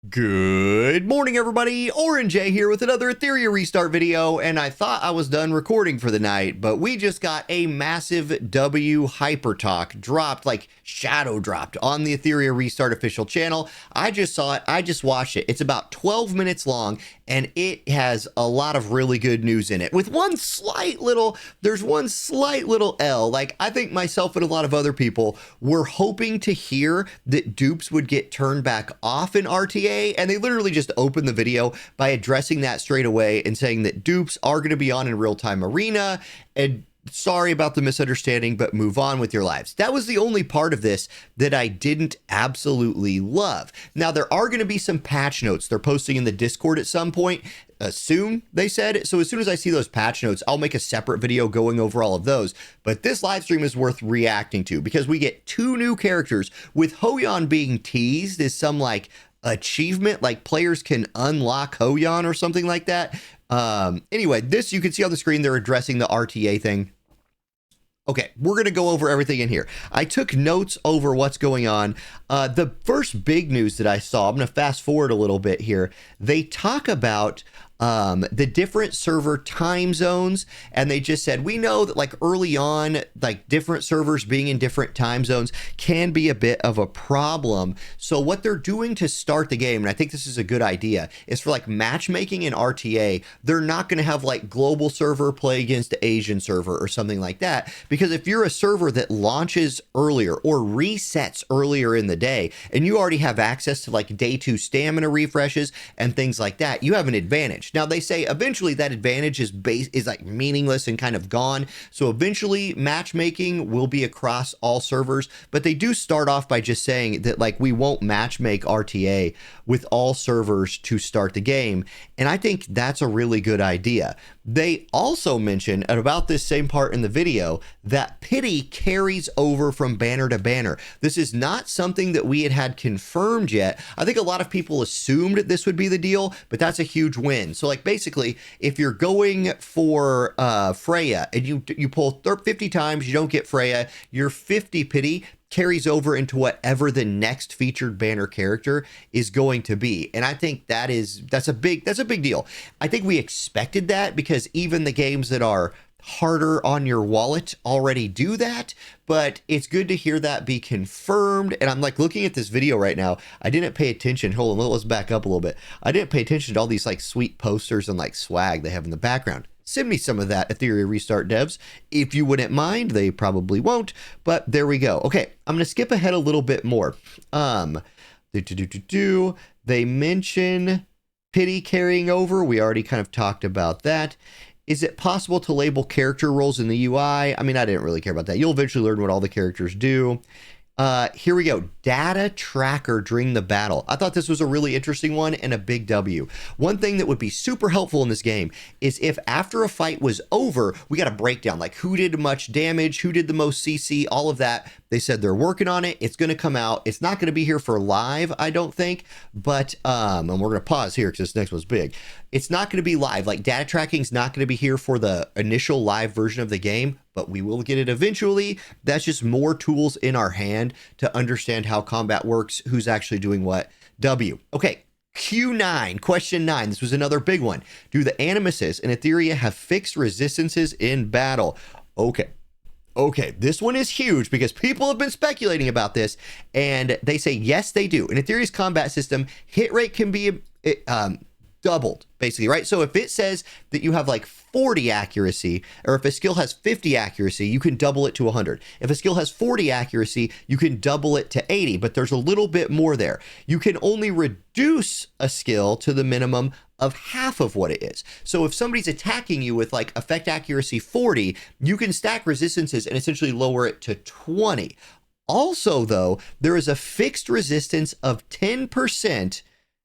Good morning, everybody. Orange J here with another Etheria restart video, and I thought I was done recording for the night, but we just got a massive W hyper talk dropped, like shadow dropped on the Etheria restart official channel. I just saw it. I just watched it. It's about 12 minutes long, and it has a lot of really good news in it. With there's one slight little L. Like, I think myself and a lot of other people were hoping to hear that dupes would get turned back off in RTA. And they literally just opened the video by addressing that straight away and saying that dupes are going to be on in real-time arena, and sorry about the misunderstanding, but move on with your lives. That was the only part of this that I didn't absolutely love. Now, there are going to be some patch notes they're posting in the Discord at some point soon, they said. So as soon as I see those patch notes, I'll make a separate video going over all of those. But this live stream is worth reacting to because we get two new characters, with Hoyan being teased as some like achievement, like players can unlock Hoyan or something like that. Anyway, this, you can see on the screen, they're addressing the RTA thing. Okay, we're going to go over everything in here. I took notes over what's going on. The first big news that I saw, I'm going to fast forward a little bit here. They talk about the different server time zones, and they just said, we know that like early on, like different servers being in different time zones can be a bit of a problem. So what they're doing to start the game, and I think this is a good idea, is for like matchmaking in RTA, they're not going to have like global server play against Asian server or something like that, because if you're a server that launches earlier or resets earlier in the day, and you already have access to like day 2 stamina refreshes and things like that, you have an advantage. Now, they say eventually that advantage is like meaningless and kind of gone. So eventually matchmaking will be across all servers, but they do start off by just saying that like we won't matchmake RTA with all servers to start the game. And I think that's a really good idea. They also mention at about this same part in the video that pity carries over from banner to banner. This is not something that we had confirmed yet. I think a lot of people assumed this would be the deal, but that's a huge win. So like basically, if you're going for Freya and you pull 50 times, you don't get Freya, your 50 pity carries over into whatever the next featured banner character is going to be. And I think that's a big deal. I think we expected that because even the games that are harder on your wallet already do that, but it's good to hear that be confirmed. And I'm like looking at this video right now, I didn't pay attention. Hold on, let's back up a little bit. I didn't pay attention to all these like sweet posters and like swag they have in the background. Send me some of that, Etheria Restart devs, if you wouldn't mind. They probably won't, but there we go. Okay, I'm going to skip ahead a little bit more. They mention pity carrying over. We already kind of talked about that. Is it possible to label character roles in the UI? I mean, I didn't really care about that. You'll eventually learn what all the characters do. Here we go. Data tracker during the battle. I thought this was a really interesting one and a big W. One thing that would be super helpful in this game is if after a fight was over, we got a breakdown, like who did much damage, who did the most CC, all of that. They said they're working on it. It's going to come out. It's not going to be here for live, I don't think, but, and we're going to pause here because this next one's big. It's not going to be live. Like data tracking is not going to be here for the initial live version of the game, but we will get it eventually. That's just more tools in our hand to understand how combat works, who's actually doing what. W. Okay. Q9, question 9. This was another big one. Do the animuses in Etheria have fixed resistances in battle? Okay, this one is huge because people have been speculating about this, and they say yes, they do. In Etheria's combat system, hit rate can be doubled, basically, right? So if it says that you have like 40 accuracy, or if a skill has 50 accuracy, you can double it to 100. If a skill has 40 accuracy, you can double it to 80, but there's a little bit more there. You can only reduce a skill to the minimum of half of what it is. So if somebody's attacking you with like effect accuracy 40, you can stack resistances and essentially lower it to 20. Also, though, there is a fixed resistance of 10%.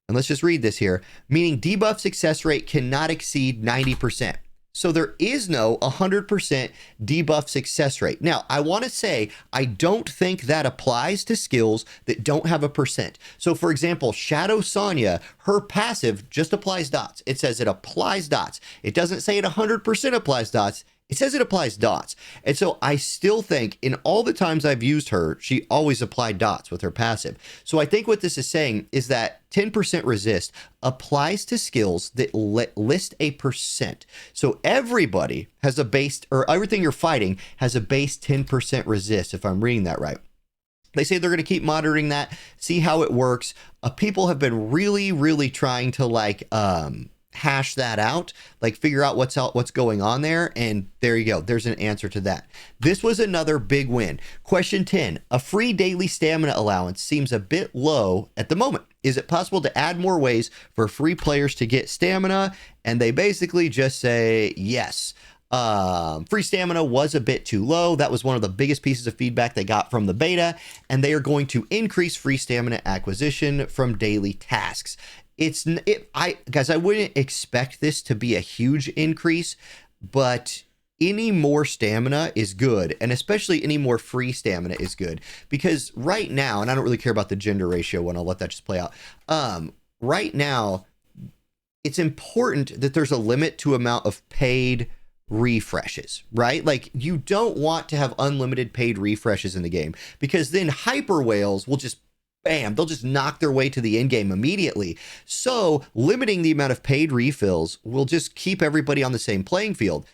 And let's just read this here, meaning debuff success rate cannot exceed 90%. So there is no 100% debuff success rate. Now, I want to say, I don't think that applies to skills that don't have a percent. So for example, Shadow Sonya, her passive just applies dots. It says it applies dots. It doesn't say it 100% applies dots. It says it applies dots. And so I still think in all the times I've used her, she always applied dots with her passive. So I think what this is saying is that 10% resist applies to skills that list a percent. So everybody has a base, or everything you're fighting has a base 10% resist, if I'm reading that right. They say they're going to keep monitoring that, see how it works. People have been really trying to like, hash that out, like figure out what's going on there. And there you go. There's an answer to that. This was another big win. Question 10, a free daily stamina allowance seems a bit low at the moment. Is it possible to add more ways for free players to get stamina? And they basically just say yes. Free stamina was a bit too low. That was one of the biggest pieces of feedback they got from the beta, and they are going to increase free stamina acquisition from daily tasks. Guys, I wouldn't expect this to be a huge increase, but any more stamina is good, and especially any more free stamina is good, because right now, and I don't really care about the gender ratio one, I'll let that just play out. Right now, it's important that there's a limit to amount of paid refreshes, right? Like, you don't want to have unlimited paid refreshes in the game, because then hyper whales will just bam, they'll just knock their way to the end game immediately. So limiting the amount of paid refills will just keep everybody on the same playing field.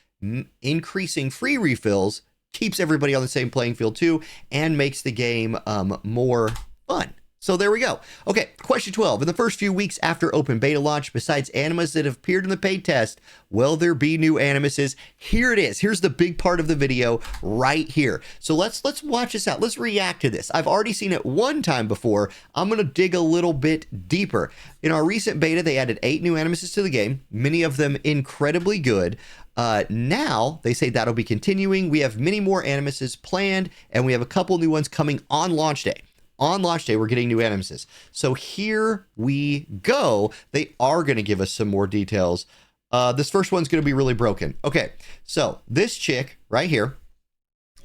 Increasing free refills keeps everybody on the same playing field too, and makes the game more fun. So there we go. Okay, question 12. In the first few weeks after open beta launch, besides animus that have appeared in the paid test, will there be new animuses? Here it is. Here's the big part of the video right here. So let's watch this out. Let's react to this. I've already seen it one time before. I'm going to dig a little bit deeper. In our recent beta, they added 8 new animuses to the game, many of them incredibly good. Now they say that'll be continuing. We have many more animuses planned, and we have a couple new ones coming on launch day. On launch day, we're getting new animuses. So here we go. They are going to give us some more details. This first one's going to be really broken. Okay, so this chick right here,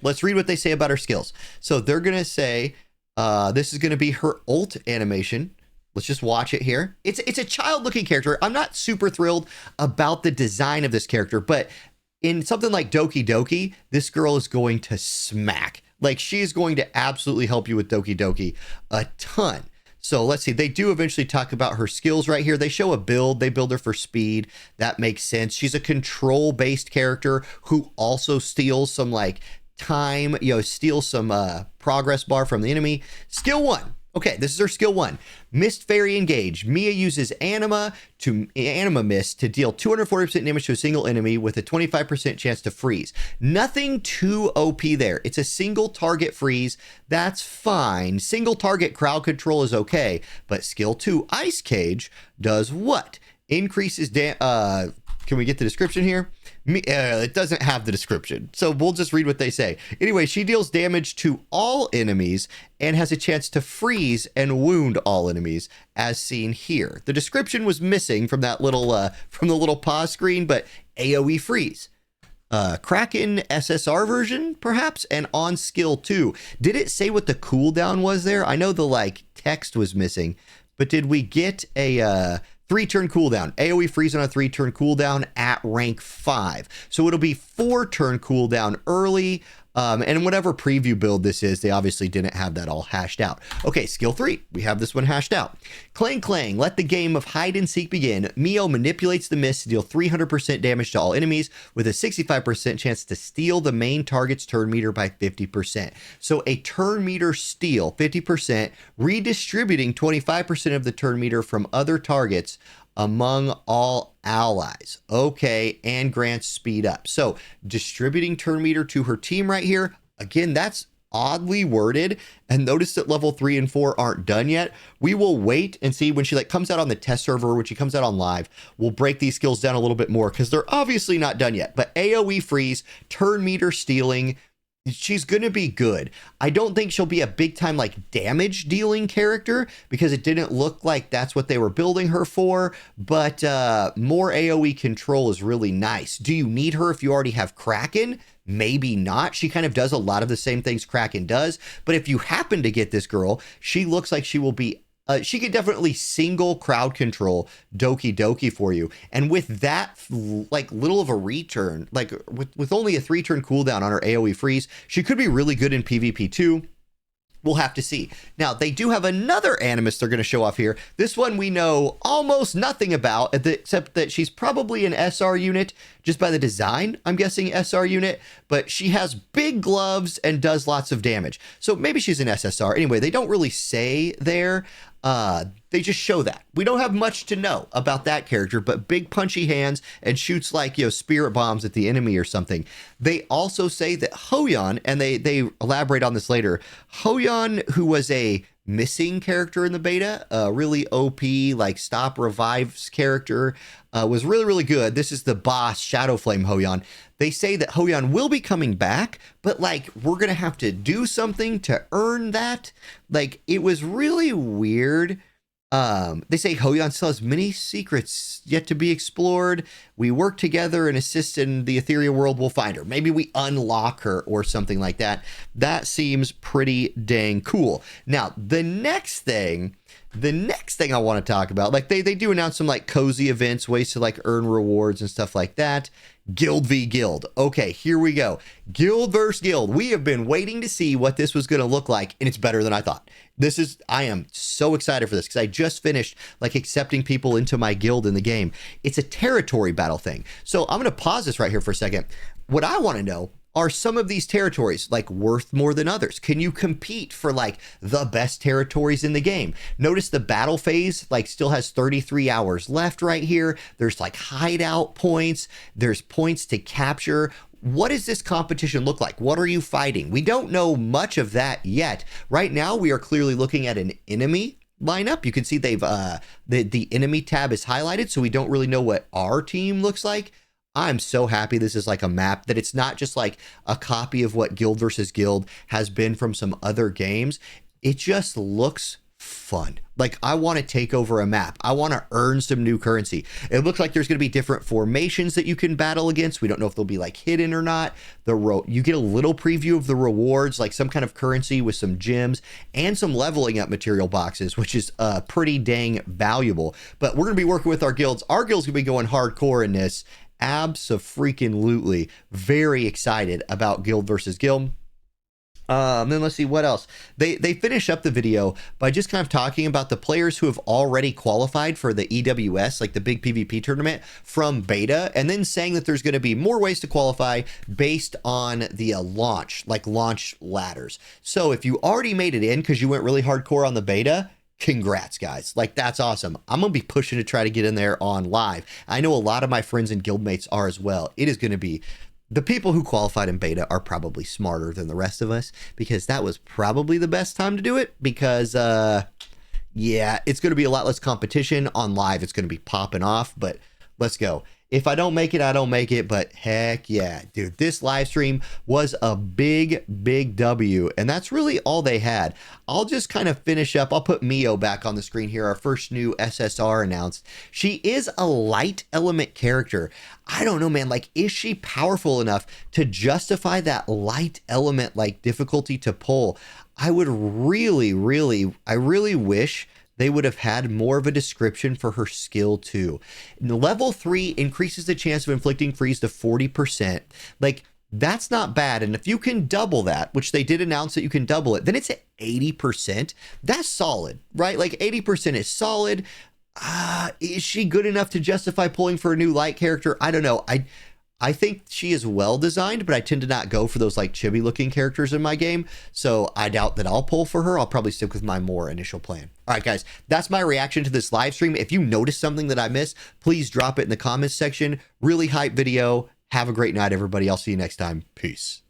let's read what they say about her skills. So they're going to say this is going to be her ult animation. Let's just watch it here. It's a child-looking character. I'm not super thrilled about the design of this character, but in something like Doki Doki, this girl is going to smack. Like, she's going to absolutely help you with Doki Doki a ton. So let's see. They do eventually talk about her skills right here. They show a build. They build her for speed. That makes sense. She's a control-based character who also steals some, like, time, steals some progress bar from the enemy. Skill 1. Okay, this is her skill 1. Mist Fairy Engage. Mia uses Anima Mist to deal 240% damage to a single enemy with a 25% chance to freeze. Nothing too OP there. It's a single target freeze. That's fine. Single target crowd control is okay. But skill 2, Ice Cage, does what? Increases can we get the description here? It doesn't have the description, so we'll just read what they say. Anyway, she deals damage to all enemies and has a chance to freeze and wound all enemies, as seen here. The description was missing from that little from the little pause screen, but AoE freeze. Kraken SSR version, perhaps, and on skill 2. Did it say what the cooldown was there? I know the text was missing, but did we get a 3-turn cooldown? AoE freeze on a 3-turn cooldown at rank 5. So it'll be 4-turn cooldown early. And whatever preview build this is, they obviously didn't have that all hashed out. Okay, skill 3. We have this one hashed out. Clang Clang. Let the game of hide and seek begin. Mio manipulates the mist to deal 300% damage to all enemies with a 65% chance to steal the main target's turn meter by 50%. So a turn meter steal, 50%, redistributing 25% of the turn meter from other targets among all allies. Okay, and grants speed up. So distributing turn meter to her team right here. Again, that's oddly worded, and notice that level 3 and 4 aren't done yet. We will wait and see when she comes out on the test server, when she comes out on live. We'll break these skills down a little bit more because they're obviously not done yet. But AoE freeze, turn meter stealing, she's going to be good. I don't think she'll be a big time damage dealing character because it didn't look like that's what they were building her for, but more AoE control is really nice. Do you need her if you already have Kraken? Maybe not. She kind of does a lot of the same things Kraken does, but if you happen to get this girl, she looks like she will be she could definitely single crowd control Doki Doki for you. And with that, like, little of a return, like with only a 3-turn cooldown on her AoE freeze, she could be really good in PvP too. We'll have to see. Now, they do have another animus they're going to show off here. This one we know almost nothing about, except that she's probably an SR unit, just by the design, I'm guessing SR unit, but she has big gloves and does lots of damage. So maybe she's an SSR. Anyway, they don't really say there. They just show that. We don't have much to know about that character, but big punchy hands and shoots like, spirit bombs at the enemy or something. They also say that Hoyon, and they elaborate on this later, Hoyon, who was a missing character in the beta, really OP, like stop revives character, was really, really good. This is the boss, Shadow Flame Hoyon. They say that Hoyon will be coming back, but like we're going to have to do something to earn that. Like it was really weird. They say Hoyon still has many secrets yet to be explored. We work together and assist in the Etheria world. We'll find her. Maybe we unlock her or something like that. That seems pretty dang cool. Now, the next thing I want to talk about, like they do announce some like cozy events, ways to like earn rewards and stuff like that. Guild v Guild. Okay, here we go. Guild versus Guild. We have been waiting to see what this was going to look like, and it's better than I thought. I am so excited for this because I just finished like accepting people into my guild in the game. It's a territory battle thing. So I'm going to pause this right here for a second. What I want to know, are some of these territories like worth more than others? Can you compete for like the best territories in the game? Notice the battle phase like still has 33 hours left right here. There's like hideout points. There's points to capture. What does this competition look like? What are you fighting? We don't know much of that yet. Right now, we are clearly looking at an enemy lineup. You can see they've the enemy tab is highlighted, so we don't really know what our team looks like. I'm so happy this is like a map, that it's not just like a copy of what Guild versus Guild has been from some other games. It just looks fun. Like I want to take over a map. I want to earn some new currency. It looks like there's going to be different formations that you can battle against. We don't know if they'll be like hidden or not. You get a little preview of the rewards, like some kind of currency with some gems and some leveling up material boxes, which is pretty dang valuable. But we're going to be working with our guilds. Our guild's going to be going hardcore in this. Abso-freaking-lutely. Very excited about Guild versus Guild. Then let's see what else. They finish up the video by just kind of talking about the players who have already qualified for the EWS, like the big PvP tournament from beta, and then saying that there's going to be more ways to qualify based on the launch ladders. So if you already made it in because you went really hardcore on the beta, congrats, guys. Like, that's awesome. I'm going to be pushing to try to get in there on live. I know a lot of my friends and guildmates are as well. It is going to be, the people who qualified in beta are probably smarter than the rest of us, because that was probably the best time to do it, because, yeah, it's going to be a lot less competition. On live, it's going to be popping off, but let's go. If I don't make it, I don't make it, but heck yeah, dude, this live stream was a big, big W, and that's really all they had. I'll just kind of finish up. I'll put Mio back on the screen here, our first new SSR announced. She is a light element character. I don't know, man, like, is she powerful enough to justify that light element, like, difficulty to pull? I really wish they would have had more of a description for her skill too. Level 3 increases the chance of inflicting freeze to 40%. Like, that's not bad. And if you can double that, which they did announce that you can double it, then it's at 80%. That's solid, right? Like 80% is solid. Is she good enough to justify pulling for a new light character? I don't know. I think she is well designed, but I tend to not go for those like chibi looking characters in my game. So I doubt that I'll pull for her. I'll probably stick with my more initial plan. All right, guys, that's my reaction to this live stream. If you noticed something that I missed, please drop it in the comments section. Really hype video. Have a great night, everybody. I'll see you next time. Peace.